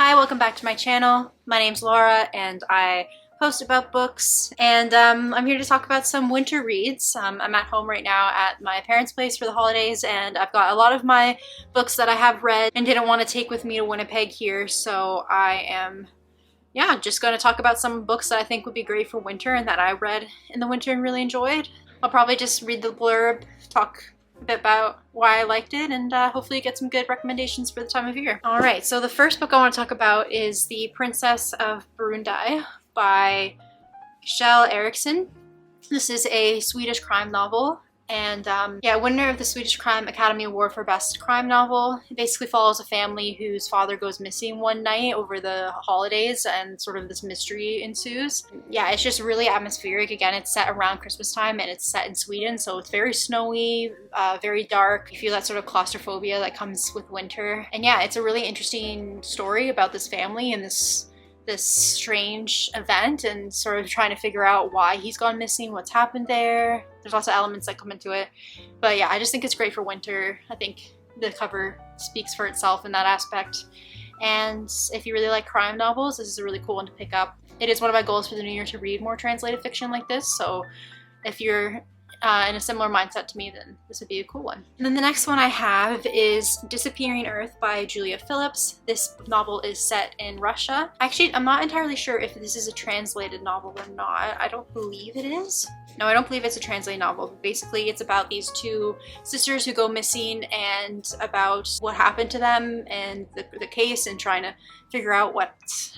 Hi, welcome back to my channel. My name's Laura and I post about books, and I'm here to talk about some winter reads. I'm at home right now at my parents' place for the holidays, and I've got a lot of my books that I have read and didn't want to take with me to Winnipeg here, so I am just going to talk about some books that I think would be great for winter and that I read in the winter and really enjoyed. I'll probably just read the blurb, talk a bit about why I liked it, and hopefully get some good recommendations for the time of year. Alright, so the first book I want to talk about is The Princess of Burundi by Kjell Eriksson. This is a Swedish crime novel, and winner of the Swedish Crime Academy Award for Best Crime Novel. It basically follows a family whose father goes missing one night over the holidays, and sort of this mystery ensues. Yeah, it's just really atmospheric. Again, it's set around Christmas time and it's set in Sweden, so it's very snowy, very dark. You feel that sort of claustrophobia that comes with winter. And yeah, it's a really interesting story about this family and this strange event, and sort of trying to figure out why he's gone missing, what's happened there. There's lots of elements that come into it. But yeah, I just think it's great for winter. I think the cover speaks for itself in that aspect. And if you really like crime novels, this is a really cool one to pick up. It is one of my goals for the new year to read more translated fiction like this, so if you're in a similar mindset to me, then this would be a cool one. And then the next one I have is Disappearing Earth by Julia Phillips. This novel is set in Russia. Actually, I'm not entirely sure if this is a translated novel or not. I don't believe it is. No, I don't believe it's a translated novel. Basically, it's about these two sisters who go missing and about what happened to them and the case, and trying to figure out what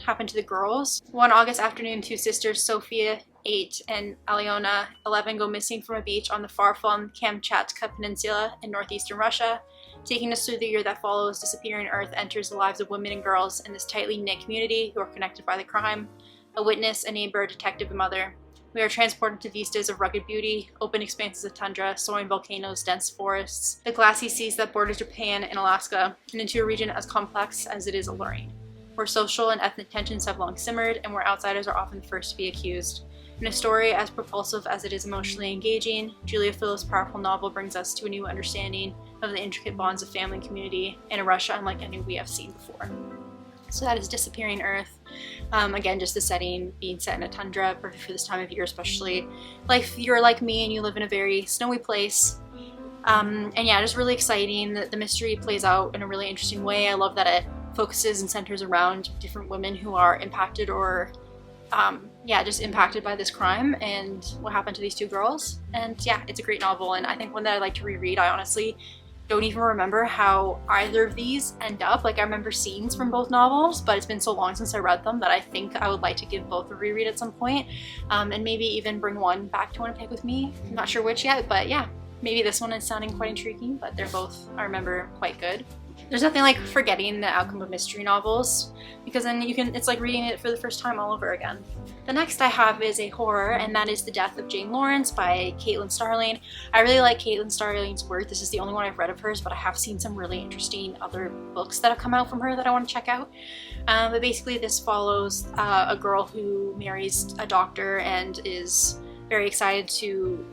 happened to the girls. One August afternoon, two sisters, Sophia, 8, and Alyona, 11, go missing from a beach on the far-flung Kamchatka Peninsula in northeastern Russia. Taking us through the year that follows, Disappearing Earth enters the lives of women and girls in this tightly knit community who are connected by the crime. A witness, a neighbor, a detective, a mother. We are transported to vistas of rugged beauty, open expanses of tundra, soaring volcanoes, dense forests, the glassy seas that border Japan and Alaska, and into a region as complex as it is alluring, where social and ethnic tensions have long simmered, and where outsiders are often the first to be accused. In a story as propulsive as it is emotionally engaging, Julia Phillips' powerful novel brings us to a new understanding of the intricate bonds of family and community in a Russia unlike any we have seen before. So that is Disappearing Earth. Again, just the setting being set in a tundra, perfect for this time of year, especially if you're like me and you live in a very snowy place. And yeah, just really exciting. The mystery plays out in a really interesting way. I love that it focuses and centers around different women who are impacted or just impacted by this crime and what happened to these two girls. And yeah, it's a great novel, and I think one that I like to reread. I honestly don't even remember how either of these end up. Like, I remember scenes from both novels, but it's been so long since I read them that I think I would like to give both a reread at some point, and maybe even bring one back to Winnipeg with me. I'm not sure which yet, but yeah, maybe this one is sounding quite intriguing, but they're both, I remember, quite good. There's nothing like forgetting the outcome of mystery novels, because then it's like reading it for the first time all over again. The next I have is a horror, and that is The Death of Jane Lawrence by Caitlin Starling. I really like Caitlin Starling's work. This is the only one I've read of hers, but I have seen some really interesting other books that have come out from her that I want to check out. But basically this follows a girl who marries a doctor and is very excited to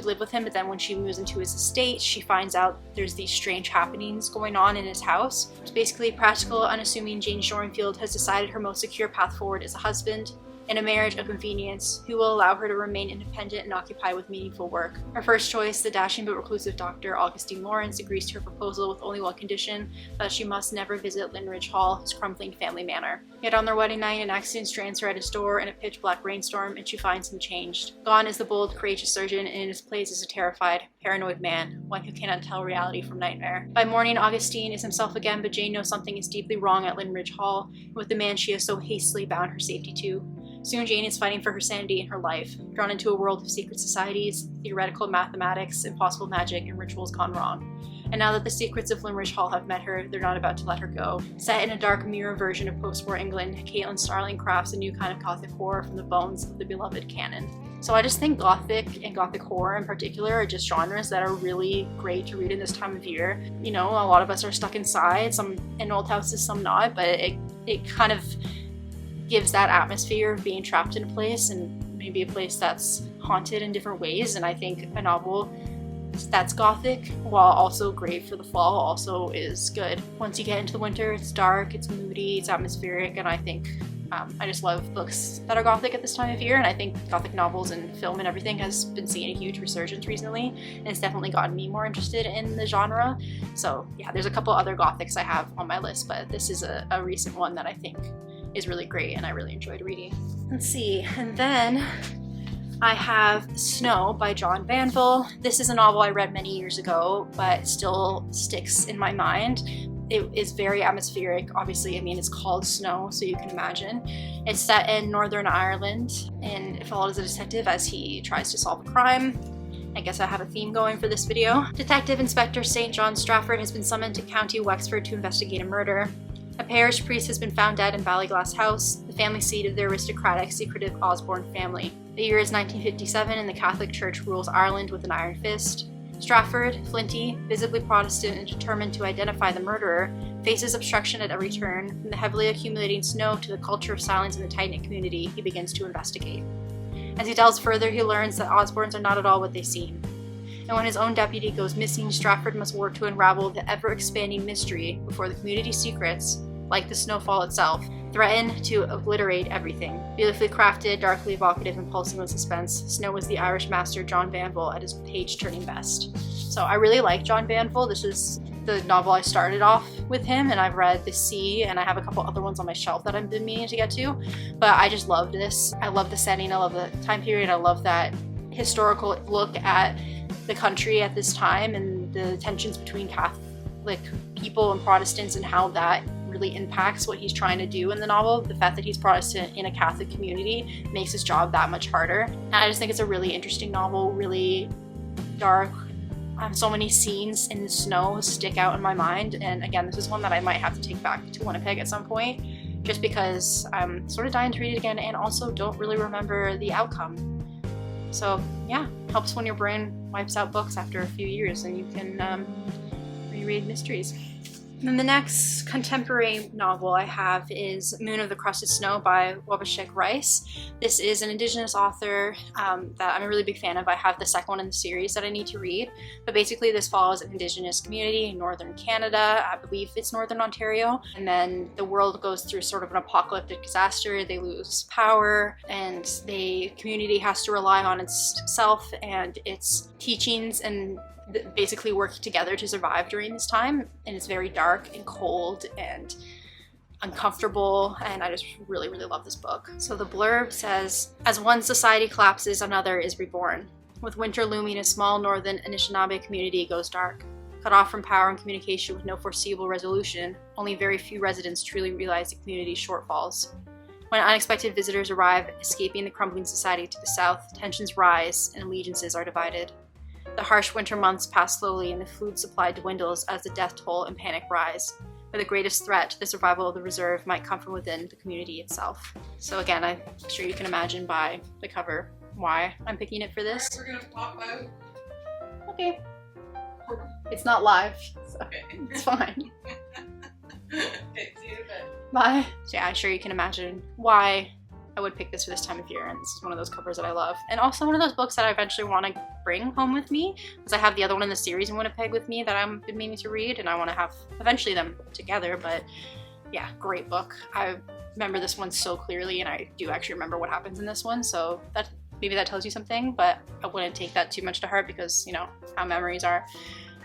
live with him, but then when she moves into his estate, she finds out there's these strange happenings going on in his house. It's basically practical, unassuming Jane Shorenfield has decided her most secure path forward is a husband in a marriage of convenience who will allow her to remain independent and occupied with meaningful work. Her first choice, the dashing but reclusive Dr. Augustine Lawrence, agrees to her proposal with only one condition, that she must never visit Linridge Hall, his crumbling family manor. Yet on their wedding night, an accident strands her at his door in a pitch-black rainstorm, and she finds him changed. Gone is the bold, courageous surgeon, and in his place is a terrified, paranoid man, one who cannot tell reality from nightmare. By morning, Augustine is himself again, but Jane knows something is deeply wrong at Linridge Hall, with the man she has so hastily bound her safety to. Soon Jane is fighting for her sanity in her life, drawn into a world of secret societies, theoretical mathematics, impossible magic, and rituals gone wrong. And now that the secrets of Linridge Hall have met her, they're not about to let her go. Set in a dark mirror version of post-war England, Caitlin Starling crafts a new kind of Gothic horror from the bones of the beloved canon. So I just think Gothic and Gothic horror in particular are just genres that are really great to read in this time of year. You know, a lot of us are stuck inside, some in old houses, some not, but it kind of gives that atmosphere of being trapped in a place, and maybe a place that's haunted in different ways. And I think a novel that's Gothic, while also great for the fall, also is good. Once you get into the winter, it's dark, it's moody, it's atmospheric, and I think I just love books that are Gothic at this time of year, and I think Gothic novels and film and everything has been seeing a huge resurgence recently, and it's definitely gotten me more interested in the genre. So yeah, there's a couple other Gothics I have on my list, but this is a recent one that I think is really great and I really enjoyed reading. Let's see, and then I have Snow by John Banville. This is a novel I read many years ago, but still sticks in my mind. It is very atmospheric, obviously. I mean, it's called Snow, so you can imagine. It's set in Northern Ireland, and it follows a detective as he tries to solve a crime. I guess I have a theme going for this video. Detective Inspector St. John Strafford has been summoned to County Wexford to investigate a murder. A parish priest has been found dead in Ballyglass House, the family seat of the aristocratic, secretive Osborne family. The year is 1957 and the Catholic Church rules Ireland with an iron fist. Strafford, flinty, visibly Protestant and determined to identify the murderer, faces obstruction at every turn. From the heavily accumulating snow to the culture of silence in the tight-knit community, he begins to investigate. As he delves further, he learns that Osbornes are not at all what they seem. And when his own deputy goes missing, Strafford must work to unravel the ever-expanding mystery before the community's secrets, like the snowfall itself, threaten to obliterate everything. Beautifully crafted, darkly evocative, and pulsing with suspense, Snow is the Irish master John Banville at his page-turning best. So I really like John Banville. This is the novel I started off with him, and I've read The Sea, and I have a couple other ones on my shelf that I've been meaning to get to, but I just loved this. I love the setting, I love the time period, I love that historical look at the country at this time and the tensions between Catholic people and Protestants and how that really impacts what he's trying to do in the novel. The fact that he's Protestant in a Catholic community makes his job that much harder. And I just think it's a really interesting novel, really dark. So many scenes in the snow stick out in my mind, and again, this is one that I might have to take back to Winnipeg at some point, just because I'm sort of dying to read it again and also don't really remember the outcome. So yeah, helps when your brain wipes out books after a few years and you can reread mysteries. And then the next contemporary novel I have is Moon of the Crusted Snow by Wabashek Rice. This is an Indigenous author that I'm a really big fan of. I have the second one in the series that I need to read. But basically this follows an Indigenous community in northern Canada. I believe it's northern Ontario. And then the world goes through sort of an apocalyptic disaster. They lose power and the community has to rely on itself and its teachings and basically working together to survive during this time, and it's very dark and cold and uncomfortable, and I just really love this book. So the blurb says, as one society collapses, another is reborn. With winter looming, a small northern Anishinaabe community goes dark. Cut off from power and communication with no foreseeable resolution, only very few residents truly realize the community's shortfalls. When unexpected visitors arrive, escaping the crumbling society to the south, tensions rise and allegiances are divided. The harsh winter months pass slowly and the food supply dwindles as the death toll and panic rise. But the greatest threat to the survival of the reserve might come from within the community itself. So again, I'm sure you can imagine by the cover why I'm picking it for this. We're gonna pop out. Okay. It's not live, so Okay. it's fine. Okay, see you in a bit. Bye. So yeah, I'm sure you can imagine why I would pick this for this time of year, and this is one of those covers that I love. And also one of those books that I eventually want to bring home with me, because I have the other one in the series in Winnipeg with me that I've been meaning to read, and I want to have eventually them together. But yeah, great book. I remember this one so clearly, and I do actually remember what happens in this one, so that maybe that tells you something, but I wouldn't take that too much to heart because, you know, how memories are.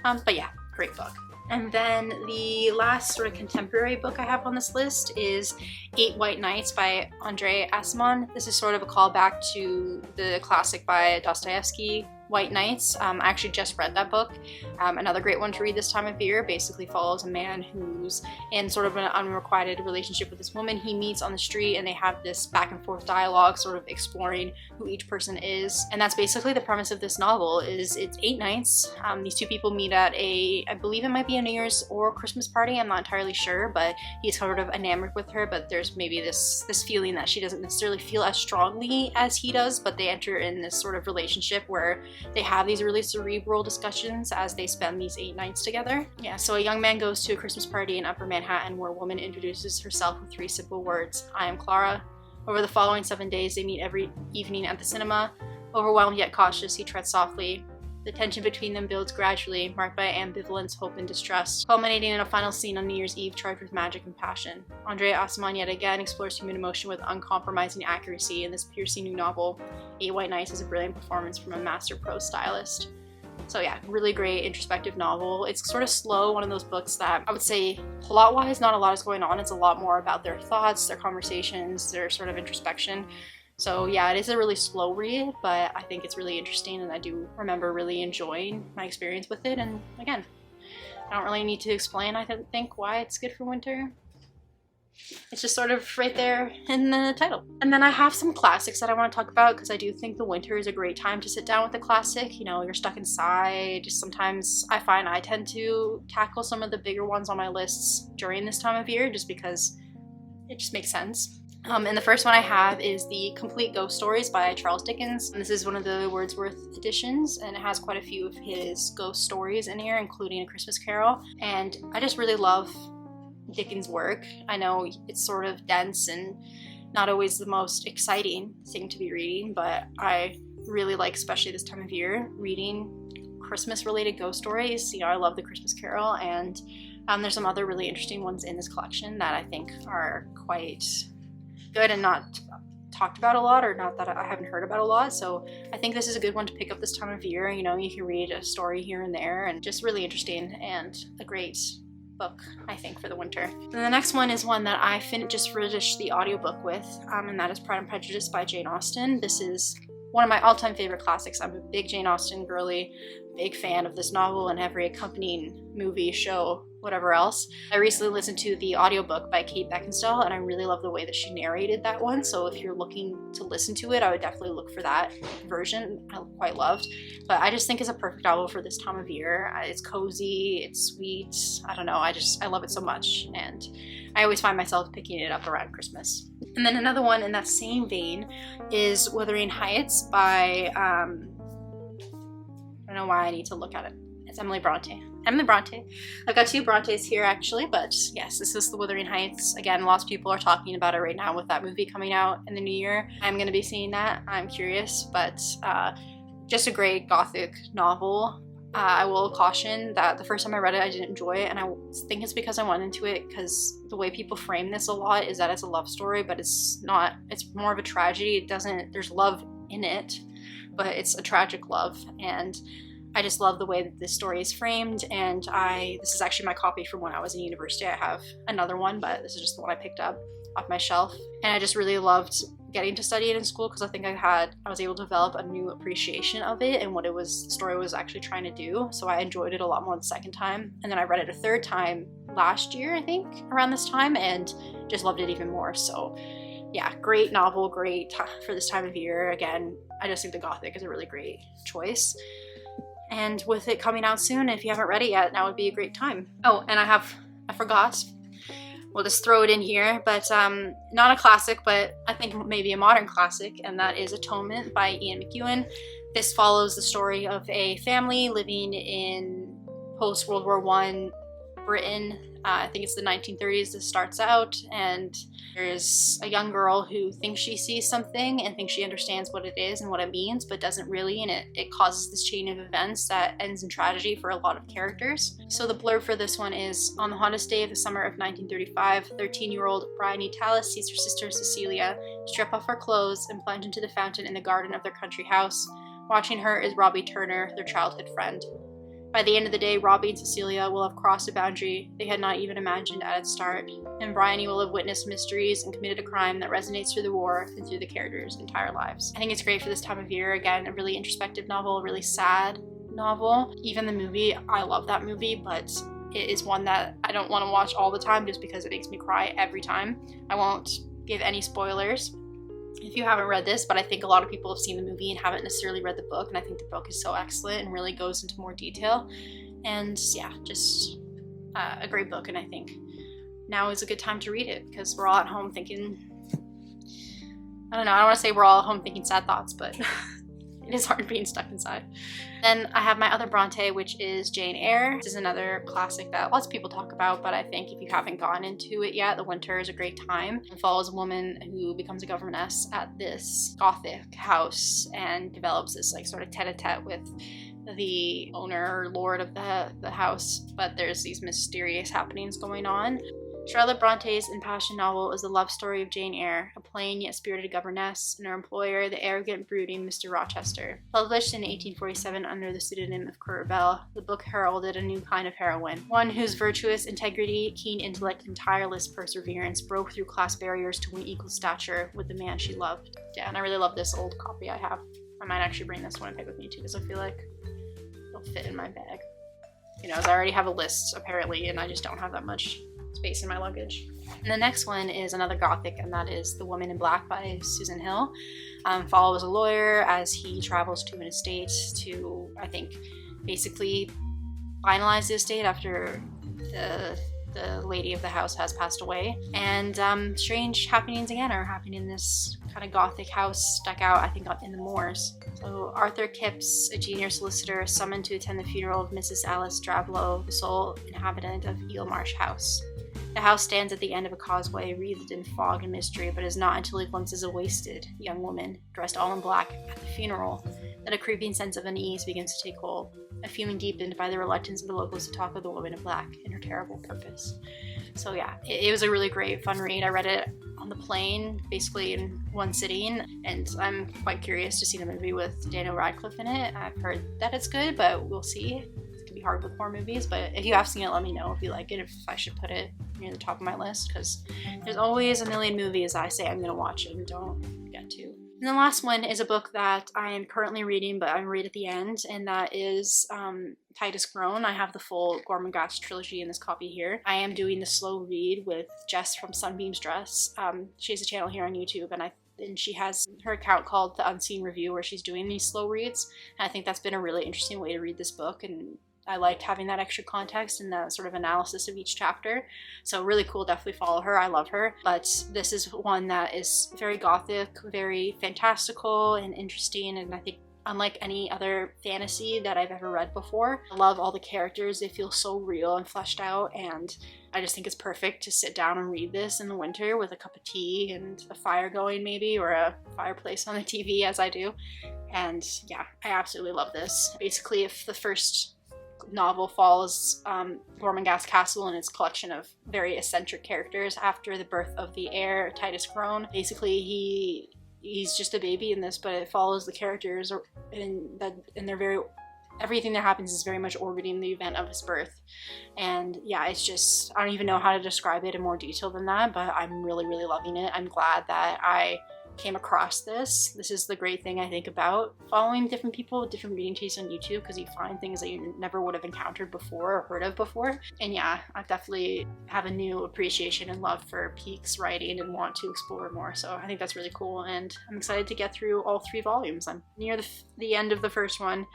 But yeah, great book. And then the last sort of contemporary book I have on this list is 8 White Nights by Andrei Asimov. This is sort of a callback to the classic by Dostoevsky, White Nights. I actually just read that book. Another great one to read this time of year. Basically follows a man who's in sort of an unrequited relationship with this woman he meets on the street, and they have this back and forth dialogue sort of exploring who each person is. And that's basically the premise of this novel. Is it's 8 nights. These two people meet at I believe it might be a New Year's or Christmas party, I'm not entirely sure, but he's sort of enamored with her, but there's maybe this feeling that she doesn't necessarily feel as strongly as he does, but they enter in this sort of relationship where they have these really cerebral discussions as they spend these 8 nights together. Yeah, so a young man goes to a Christmas party in Upper Manhattan where a woman introduces herself with 3 simple words: I am Clara. Over the following 7 days, they meet every evening at the cinema. Overwhelmed yet cautious, he treads softly. The tension between them builds gradually, marked by ambivalence, hope, and distrust, culminating in a final scene on New Year's Eve charged with magic and passion. Andrea Asaman yet again explores human emotion with uncompromising accuracy in this piercing new novel. Eight White Nights is a brilliant performance from a master prose stylist. So yeah, really great introspective novel. It's sort of slow, one of those books that I would say plot-wise, not a lot is going on. It's a lot more about their thoughts, their conversations, their sort of introspection. So yeah, it is a really slow read, but I think it's really interesting, and I do remember really enjoying my experience with it. And again, I don't really need to explain, I think, why it's good for winter. It's just sort of right there in the title. And then I have some classics that I want to talk about, because I do think the winter is a great time to sit down with a classic. You know, you're stuck inside. Sometimes I find I tend to tackle some of the bigger ones on my lists during this time of year, just because it just makes sense. And the first one I have is The Complete Ghost Stories by Charles Dickens. And this is one of the Wordsworth editions, and it has quite a few of his ghost stories in here, including A Christmas Carol. And I just really love Dickens' work. I know it's sort of dense and not always the most exciting thing to be reading, but I really like, especially this time of year, reading Christmas-related ghost stories. You know, I love The Christmas Carol, and there's some other really interesting ones in this collection that I think are quite good and not talked about a lot, or not that I haven't heard about a lot. So I think this is a good one to pick up this time of year. You know, you can read a story here and there, and just really interesting, and a great book, I think, for the winter. And the next one is one that I just finished the audiobook with, and that is Pride and Prejudice by Jane Austen. This is one of my all-time favorite classics. I'm a big Jane Austen girly, big fan of this novel and every accompanying movie, show, whatever else. I recently listened to the audiobook by Kate Beckinsale, and I really love the way that she narrated that one. So if you're looking to listen to it, I would definitely look for that version. I quite loved. But I just think it's a perfect novel for this time of year. It's cozy, it's sweet. I don't know, I love it so much. And I always find myself picking it up around Christmas. And then another one in that same vein is Wuthering Heights by, I don't know why I need to look at it. It's Emily Bronte. Emily Bronte. I've got two Brontes here actually, but yes, this is The Wuthering Heights. Again, lots of people are talking about it right now with that movie coming out in the new year. I'm going to be seeing that. I'm curious, but just a great Gothic novel. I will caution that the first time I read it, I didn't enjoy it, and I think it's because I went into it because the way people frame this a lot is that it's a love story, but it's not. It's more of a tragedy. There's love in it, but it's a tragic love, and I just love the way that this story is framed. And this is actually my copy from when I was in university. I have another one, but this is just the one I picked up off my shelf, and I just really loved getting to study it in school, because I think I was able to develop a new appreciation of it and what the story was actually trying to do. So I enjoyed it a lot more the second time, and then I read it a third time last year, I think, around this time, and just loved it even more. So yeah, great novel, great for this time of year. Again, I just think the Gothic is a really great choice. And with it coming out soon, if you haven't read it yet, now would be a great time. Oh, and I forgot. We'll just throw it in here, but not a classic, but I think maybe a modern classic, and that is Atonement by Ian McEwan. This follows the story of a family living in post-World War I Britain. I think it's the 1930s this starts out, and there's a young girl who thinks she sees something and thinks she understands what it is and what it means, but doesn't really, and it causes this chain of events that ends in tragedy for a lot of characters. So the blurb for this one is, on the hottest day of the summer of 1935, 13-year-old Bryony Tallis sees her sister Cecilia strip off her clothes and plunge into the fountain in the garden of their country house. Watching her is Robbie Turner, their childhood friend. By the end of the day, Robbie and Cecilia will have crossed a boundary they had not even imagined at its start, and Bryony will have witnessed mysteries and committed a crime that resonates through the war and through the characters' entire lives. I think it's great for this time of year. Again, a really introspective novel, a really sad novel. Even the movie, I love that movie, but it is one that I don't want to watch all the time just because it makes me cry every time. I won't give any spoilers if you haven't read this, but I think a lot of people have seen the movie and haven't necessarily read the book, and I think the book is so excellent and really goes into more detail. And yeah, just a great book, and I think now is a good time to read it because we're all at home thinking, I don't want to say we're all at home thinking sad thoughts, but it is hard being stuck inside. Then I have my other Bronte, which is Jane Eyre. This is another classic that lots of people talk about, but I think if you haven't gotten into it yet, the winter is a great time. It follows a woman who becomes a governess at this Gothic house and develops this like sort of tete-a-tete with the owner or lord of the house, but there's these mysterious happenings going on. Charlotte Bronte's impassioned novel is the love story of Jane Eyre, a plain yet spirited governess, and her employer, the arrogant, brooding Mr. Rochester. Published in 1847 under the pseudonym of Cora Belle, the book heralded a new kind of heroine, one whose virtuous integrity, keen intellect, and tireless perseverance broke through class barriers to win equal stature with the man she loved. Yeah, and I really love this old copy I have. I might actually bring this one and take with me too, because I feel like it'll fit in my bag. You know, as I already have a list, apparently, and I just don't have that much space in my luggage. And the next one is another Gothic, and that is The Woman in Black by Susan Hill. Follows a lawyer as he travels to an estate to, I think, basically finalize the estate after the lady of the house has passed away. And strange happenings again are happening in this kind of Gothic house stuck out, I think, in the moors. So Arthur Kipps, a junior solicitor, is summoned to attend the funeral of Mrs. Alice Drablow, the sole inhabitant of Eelmarsh House. The house stands at the end of a causeway, wreathed in fog and mystery, but it is not until he glimpses a wasted young woman, dressed all in black, at the funeral, that a creeping sense of unease begins to take hold, a feeling deepened by the reluctance of the locals to talk of the woman in black and her terrible purpose. So yeah, it was a really great, fun read. I read it on the plane, basically in one sitting, and I'm quite curious to see the movie with Daniel Radcliffe in it. I've heard that it's good, but we'll see. Be hard with horror movies, but if you have seen it, let me know if you like it, if I should put it near the top of my list, because there's always a million movies I say I'm gonna watch and don't get to. And the last one is a book that I am currently reading, but I'm right at the end, and that is Titus Grown. I have the full Gormenghast trilogy in this copy here. I am doing the slow read with Jess from Sunbeam's Dress. She has a channel here on YouTube, and she has her account called The Unseen Review, where she's doing these slow reads, and I think that's been a really interesting way to read this book, and I liked having that extra context and the sort of analysis of each chapter. So really cool, definitely follow her, I love her. But this is one that is very Gothic, very fantastical and interesting, and I think unlike any other fantasy that I've ever read before. I love all the characters, they feel so real and fleshed out, and I just think it's perfect to sit down and read this in the winter with a cup of tea and a fire going maybe, or a fireplace on the TV as I do. And yeah, I absolutely love this. Basically, if the first novel follows Gormenghast Castle and its collection of very eccentric characters after the birth of the heir, Titus Grown. Basically, he's just a baby in this, but it follows the characters, and they're very, everything that happens is very much orbiting the event of his birth. And yeah, it's just, I don't even know how to describe it in more detail than that, but I'm really, really loving it. I'm glad that I came across this. This is the great thing I think about following different people with different reading tastes on YouTube, because you find things that you never would have encountered before or heard of before. And yeah, I definitely have a new appreciation and love for Peake's writing and want to explore more. So I think that's really cool, and I'm excited to get through all 3 volumes. I'm near the end of the first one,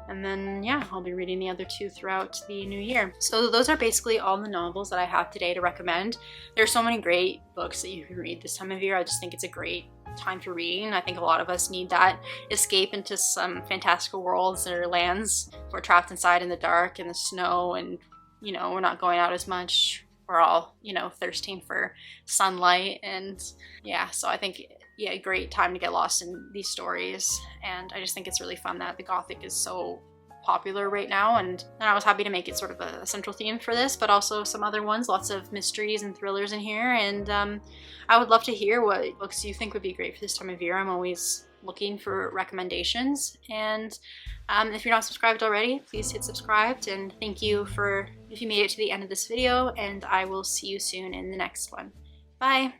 and then yeah, I'll be reading the other 2 throughout the new year. So those are basically all the novels that I have today to recommend. There's so many great books that you can read this time of year. I just think it's a great time for reading. I think a lot of us need that escape into some fantastical worlds or lands. We're trapped inside in the dark and the snow, and you know, we're not going out as much. We're all, you know, thirsting for sunlight, and yeah, so I think yeah, a great time to get lost in these stories. And I just think it's really fun that the Gothic is so popular right now, and I was happy to make it sort of a central theme for this, but also some other ones, lots of mysteries and thrillers in here. And I would love to hear what books you think would be great for this time of year. I'm always looking for recommendations, and if you're not subscribed already, please hit subscribe, and thank you if you made it to the end of this video, and I will see you soon in the next one. Bye!